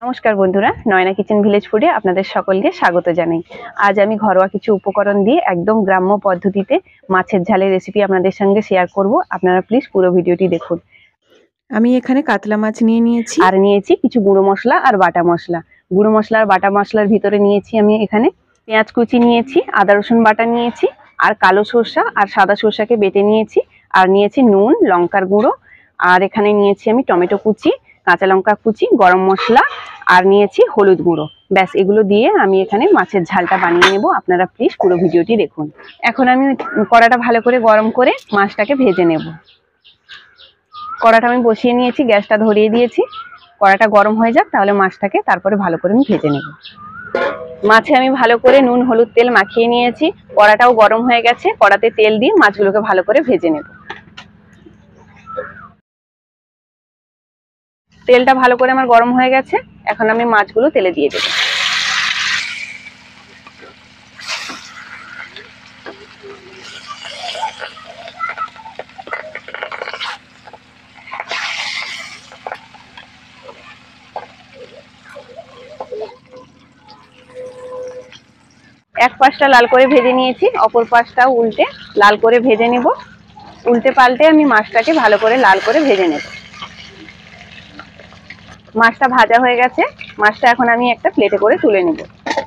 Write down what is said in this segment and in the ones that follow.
নমস্কার বন্ধুরা, Nayana kitchen village ফুডে আপনাদের সকলকে স্বাগত জানাই। আজ আমি ঘরোয়া কিছু উপকরণ দিয়ে একদম গ্রাম্য পদ্ধতিতে মাছের ঝালের রেসিপি আপনাদের সঙ্গে শেয়ার করব। আপনারা প্লিজ পুরো ভিডিওটি দেখুন। আমি এখানে কাতলা মাছ নিয়ে নিয়েছি আর নিয়েছি কিছু গুঁড়ো মশলা আর বাটা মশলা। গুঁড়ো মশলা আর বাটা মশলার ভিতরে নিয়েছি আমি এখানে পেঁয়াজ কুচি নিয়েছি, আদা রসুন বাটা নিয়েছি, আর কালো সরষা আর সাদা সরষাকে বেটে নিয়েছি, আর নিয়েছি নুন, লঙ্কার গুঁড়ো, আর এখানে নিয়েছি আমি টমেটো কুচি, কাঁচা লঙ্কা কুচি, গরম মশলা, আর নিয়েছি হলুদ গুঁড়ো। ব্যাস, এগুলো দিয়ে আমি এখানে মাছের ঝালটা বানিয়ে নেব। আপনারা প্লিজ পুরো ভিডিওটি দেখুন। এখন আমি কড়াটা ভালো করে গরম করে মাছটাকে ভেজে নেব। কড়াটা আমি বসিয়ে নিয়েছি, গ্যাসটা ধরিয়ে দিয়েছি। কড়াটা গরম হয়ে যাক, তাহলে মাছটাকে তারপরে ভালো করে আমি ভেজে নেব। মাছে আমি ভালো করে নুন হলুদ তেল মাখিয়ে নিয়েছি। কড়াটাও গরম হয়ে গেছে, কড়াতে তেল দিয়ে মাছগুলোকে ভালো করে ভেজে নেব। তেলটা ভালো করে আমার গরম হয়ে গেছে, এখন আমি মাছগুলো তেলে দিয়ে দেব। এক পাশটা লাল করে ভেজে নিয়েছি, অপর পাশটাও উল্টে লাল করে ভেজে নেব। উল্টে পাল্টে আমি মাছটাকে ভালো করে লাল করে ভেজে নেব। মাছটা ভাজা হয়ে গেছে, মাছটা এখন আমি একটা প্লেটে করে তুলে নেব।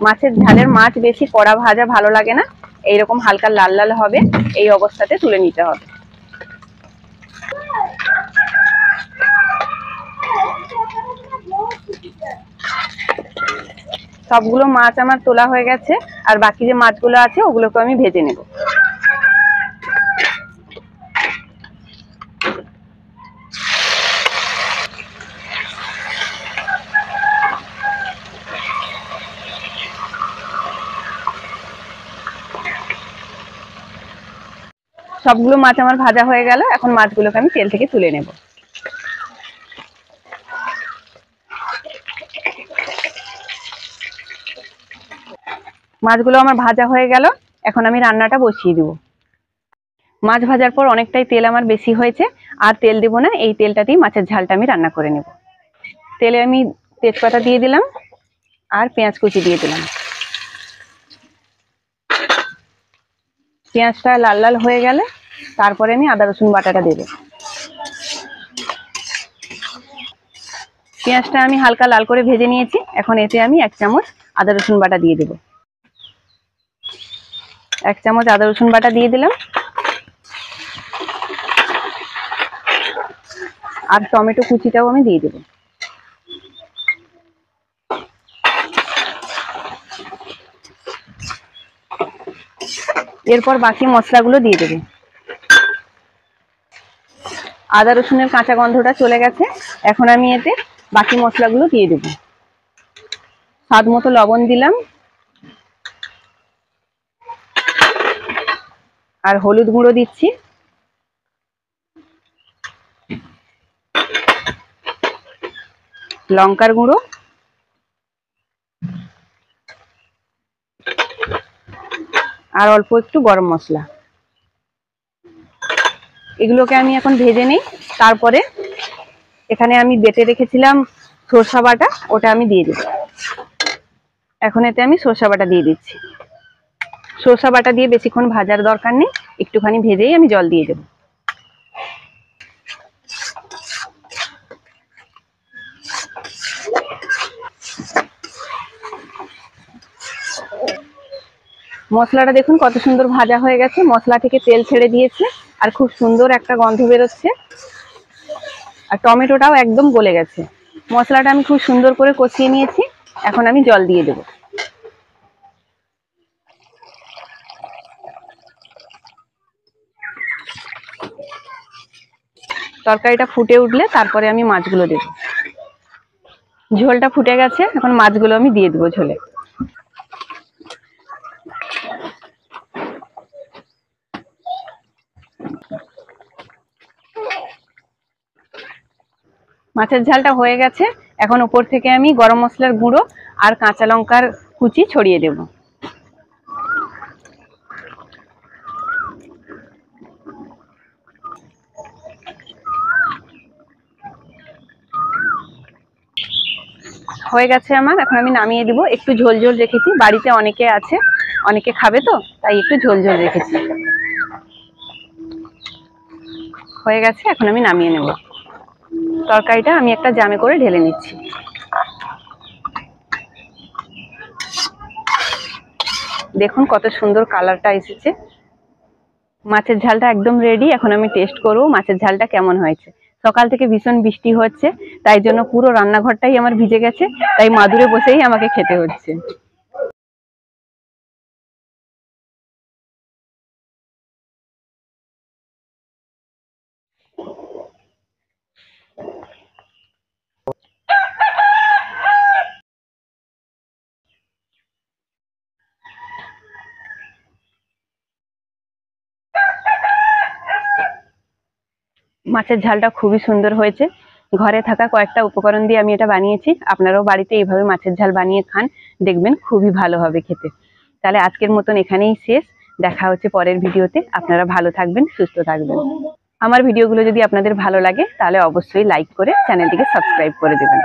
মাছের ঝালের মাছ বেশি কড়া ভাজা ভালো লাগে না, এইরকম হালকা লাল লাল হবে, এই অবস্থাতে তুলে নিতে হবে। সবগুলো মাছ আমার তোলা হয়ে গেছে, আর বাকি যে মাছগুলো আছে ওগুলোকে আমি ভেজে নেব। সবগুলো মাছ আমার ভাজা হয়ে গেল, এখন মাছগুলোকে আমি তেল থেকে তুলে নেব। মাছগুলো আমার ভাজা হয়ে গেল, এখন আমি রান্নাটা বসিয়ে দেব। মাছ ভাজার পর অনেকটাই তেল আমার বেশি হয়েছে, আর তেল দেবো না, এই তেলটাতেই মাছের ঝালটা আমি রান্না করে নেব। তেলে আমি তেজপাতা দিয়ে দিলাম, আর পেঁয়াজ কুচি দিয়ে দিলাম। পেঁয়াজটা লাল লাল হয়ে গেলে তারপরে আমি আদা রসুন বাটাটা দেব। পেঁয়াজটা আমি হালকা লাল করে ভেজে নিয়েছি, এখন এতে আমি 1 চামচ আদা রসুন বাটা দিয়ে দেব। 1 চামচ আদা রসুন বাটা দিয়ে দিলাম, আর টমেটো কুচিটাও আমি দিয়ে দেব। এরপর বাকি মশলাগুলো দিয়ে দেব। আদা রসুনের কাঁচা গন্ধটা চলে গেছে, এখন আমি এতে বাকি মশলাগুলো দিয়ে দেব। স্বাদ মতো লবণ দিলাম, আর হলুদ গুঁড়ো দিচ্ছি, লঙ্কার গুঁড়ো, আর অল্প একটু গরম মশলা। এগুলোকে আমি এখন ভেজে নিই। তারপরে এখানে আমি বেটে রেখেছিলাম সরষা বাটা, ওটা আমি দিয়ে দেব। এখন এতে আমি সরষা বাটা দিয়ে দিচ্ছি। সরষা বাটা দিয়ে বেশিক্ষণ ভাজার দরকার নেই, একটুখানি ভেজেই আমি জল দিয়ে দেব। মশলাটা দেখুন কত সুন্দর ভাজা হয়ে গেছে, মশলা থেকে তেল ছেড়ে দিয়েছে, আর খুব সুন্দর একটা গন্ধ বেরোচ্ছে, আর টমেটোটাও একদম গলে গেছে। মশলাটা আমি খুব সুন্দর করে কষিয়ে নিয়েছি, এখন আমি জল দিয়ে দেব। তরকারিটা ফুটে উঠলে তারপরে আমি মাছগুলো দেব। ঝোলটা ফুটে গেছে, এখন মাছগুলো আমি দিয়ে দেবো ঝোলে। মাছের ঝালটা হয়ে গেছে, এখন উপর থেকে আমি গরম মশলার গুঁড়ো আর কাঁচা লঙ্কার কুচি ছড়িয়ে দেব। হয়ে গেছে আমার, এখন আমি নামিয়ে দিব। একটু ঝোল ঝোল রেখেছি, বাড়িতে অনেকে আছে, অনেকে খাবে তো, তাই একটু ঝোল ঝোল রেখেছি। হয়ে গেছে, এখন আমি নামিয়ে নেব। তরকারিটা আমি একটা জামে করে ঢেলে নিচ্ছি। দেখুন কত সুন্দর কালারটা এসেছে। মাছের ঝালটা একদম রেডি। এখন আমি টেস্ট করব মাছের ঝালটা কেমন হয়েছে। সকাল থেকে ভীষণ বৃষ্টি হচ্ছে, তাই জন্য পুরো রান্নাঘরটাই আমার ভিজে গেছে, তাই মাদুরে বসেই আমাকে খেতে হচ্ছে। মাছের ঝালটা খুবই সুন্দর হয়েছে। ঘরে থাকা কয়েকটা উপকরণ দিয়ে আমি এটা বানিয়েছি। আপনারাও বাড়িতে এইভাবে মাছের ঝাল বানিয়ে খান, দেখবেন খুবই ভালো হবে খেতে। তাহলে আজকের মতন এখানেই শেষ। দেখা হচ্ছে পরের ভিডিওতে। আপনারা ভালো থাকবেন, সুস্থ থাকবেন। আমার ভিডিওগুলো যদি আপনাদের ভালো লাগে তাহলে অবশ্যই লাইক করে চ্যানেলটিকে সাবস্ক্রাইব করে দেবেন।